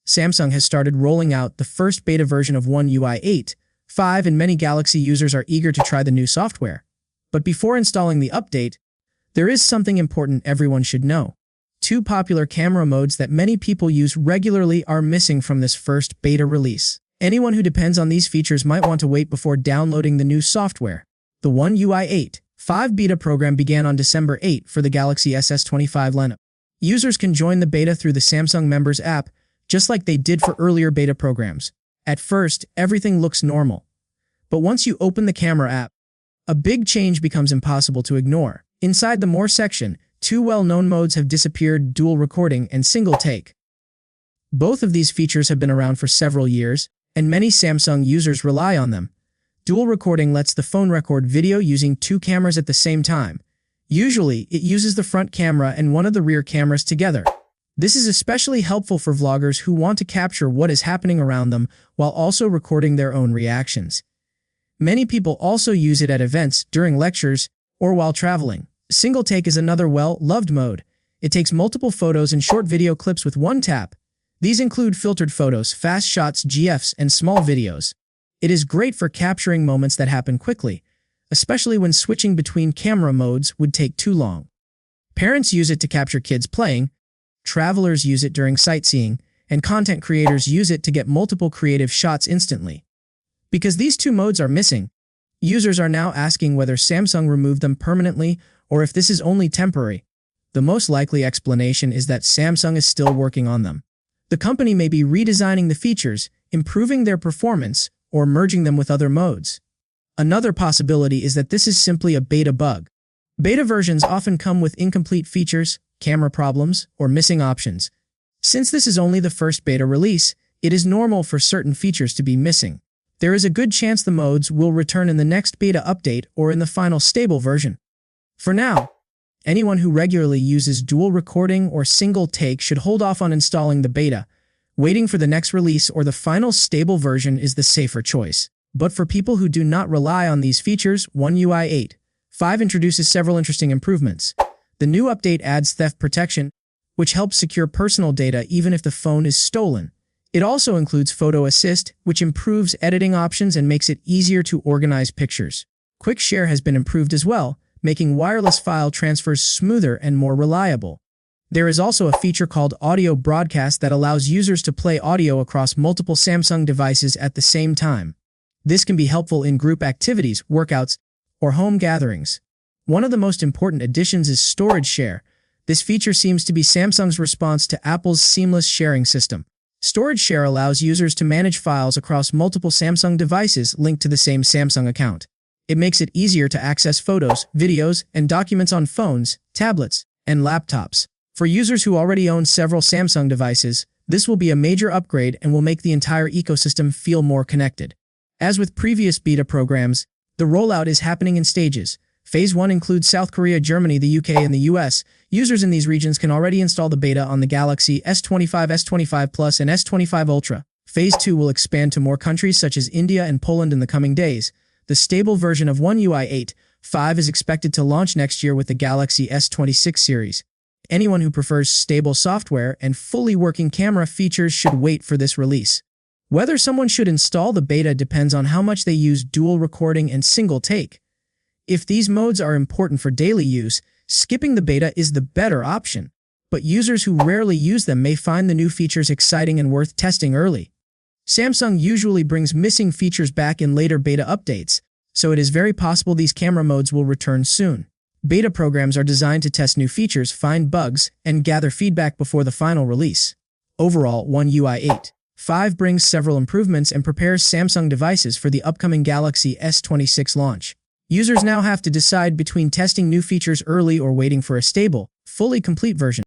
Samsung has started rolling out the first beta version of One UI 8.5, and many Galaxy users are eager to try the new software. But before installing the update, there is something important everyone should know. Two popular camera modes that many people use regularly are missing from this first beta release. Anyone who depends on these features might want to wait before downloading the new software. The One UI 8.5 beta program began on December 8 for the Galaxy S25 lineup. Users can join the beta through the Samsung Members app, just like they did for earlier beta programs. At first, everything looks normal. But once you open the camera app, a big change becomes impossible to ignore. Inside the More section, two well-known modes have disappeared: dual recording and single take. Both of these features have been around for several years, and many Samsung users rely on them. Dual recording lets the phone record video using two cameras at the same time. Usually, it uses the front camera and one of the rear cameras together. This is especially helpful for vloggers who want to capture what is happening around them while also recording their own reactions. Many people also use it at events, during lectures, or while traveling. Single take is another well-loved mode. It takes multiple photos and short video clips with one tap. These include filtered photos, fast shots, GIFs, and small videos. It is great for capturing moments that happen quickly, especially when switching between camera modes would take too long. Parents use it to capture kids playing, travelers use it during sightseeing, and content creators use it to get multiple creative shots instantly. Because these two modes are missing, users are now asking whether Samsung removed them permanently or if this is only temporary. The most likely explanation is that Samsung is still working on them. The company may be redesigning the features, improving their performance, or merging them with other modes. Another possibility is that this is simply a beta bug. Beta versions often come with incomplete features, camera problems, or missing options. Since this is only the first beta release, it is normal for certain features to be missing. There is a good chance the modes will return in the next beta update or in the final stable version. For now, anyone who regularly uses dual recording or single take should hold off on installing the beta. Waiting for the next release or the final stable version is the safer choice. But for people who do not rely on these features, One UI 8.5 introduces several interesting improvements. The new update adds theft protection, which helps secure personal data even if the phone is stolen. It also includes Photo Assist, which improves editing options and makes it easier to organize pictures. Quick Share has been improved as well, making wireless file transfers smoother and more reliable. There is also a feature called Audio Broadcast that allows users to play audio across multiple Samsung devices at the same time. This can be helpful in group activities, workouts, or home gatherings. One of the most important additions is Storage Share. This feature seems to be Samsung's response to Apple's seamless sharing system. Storage Share allows users to manage files across multiple Samsung devices linked to the same Samsung account. It makes it easier to access photos, videos, and documents on phones, tablets, and laptops. For users who already own several Samsung devices, this will be a major upgrade and will make the entire ecosystem feel more connected. As with previous beta programs, the rollout is happening in stages. Phase 1 includes South Korea, Germany, the UK, and the US. Users in these regions can already install the beta on the Galaxy S25, S25 Plus, and S25 Ultra. Phase 2 will expand to more countries such as India and Poland in the coming days. The stable version of One UI 8.5 is expected to launch next year with the Galaxy S26 series. Anyone who prefers stable software and fully working camera features should wait for this release. Whether someone should install the beta depends on how much they use dual recording and single take. If these modes are important for daily use, skipping the beta is the better option. But users who rarely use them may find the new features exciting and worth testing early. Samsung usually brings missing features back in later beta updates, so it is very possible these camera modes will return soon. Beta programs are designed to test new features, find bugs, and gather feedback before the final release. Overall, One UI 8.5 brings several improvements and prepares Samsung devices for the upcoming Galaxy S26 launch. Users now have to decide between testing new features early or waiting for a stable, fully complete version.